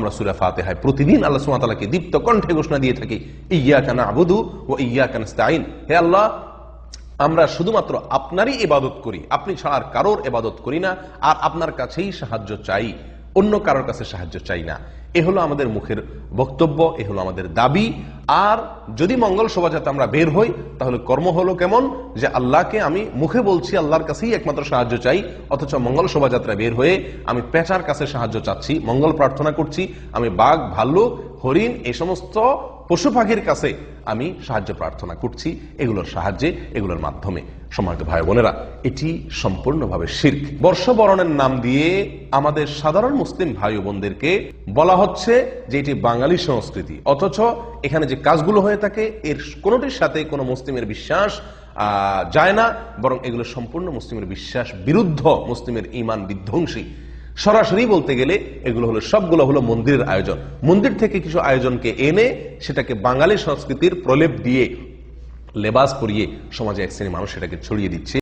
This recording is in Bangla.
আমরা সূরা ফাতিহায় প্রতিদিন আল্লাহ সুবহানাহু ওয়া তাআলাকে দীপ্ত কণ্ঠে ঘোষণা দিয়ে থাকি, ইয়্যাকা না'বুদু ওয়া ইয়্যাকা নাস্তাঈন। হে আল্লাহ, আমরা শুধুমাত্র আপনারই ইবাদত করি, আপনি ছাড়া আর কারোর ইবাদত করি না, আর আপনার কাছেই সাহায্য চাই, অন্য কারোর কাছে সাহায্য চাই না। এ হলো আমাদের মুখের বক্তব্য, এ হলো আমাদের দাবি। আর যদি মঙ্গল শোভাযাত্রা আমরা বের হই, তাহলে কর্ম হলো কেমন, যে আল্লাহকে আমি মুখে বলছি, আল্লাহর কাছেই একমাত্র সাহায্য চাই, অথচ মঙ্গল শোভাযাত্রা বের হয়ে আমি পেঁচার কাছে সাহায্য চাচ্ছি, মঙ্গল প্রার্থনা করছি, আমি বাঘ, ভাল্লুক, হরিণ, এই সমস্ত পশু পাখির কাছে আমি সাহায্য প্রার্থনা করছি, এগুলোর সাহায্যে, এগুলোর মাধ্যমে। সম্মানিত ভাই বোনেরা, এটি সম্পূর্ণভাবে শিরক। বর্ষবরণের নাম দিয়ে আমাদের সাধারণ মুসলিম ভাই বোনদেরকে বলা হচ্ছে যে এটি বাঙালি সংস্কৃতি, অথচ এখানে যে কাজগুলো হয়ে থাকে এর কোনোটির সাথে কোনো মুসলিমের বিশ্বাস যায় না, বরং এগুলো সম্পূর্ণ মুসলিমের বিশ্বাস বিরুদ্ধ, মুসলিমের ঈমান বিধ্বংসী। সরাসরি বলতে গেলে এগুলো হলো, সবগুলো হলো মন্দিরের আয়োজন। মন্দির থেকে কিছু আয়োজনকে এনে সেটাকে বাঙালি সংস্কৃতির প্রলেপ দিয়ে, লেবাস পরিয়ে সমাজে এক শ্রেণী মানুষ সেটাকে ছড়িয়ে দিচ্ছে।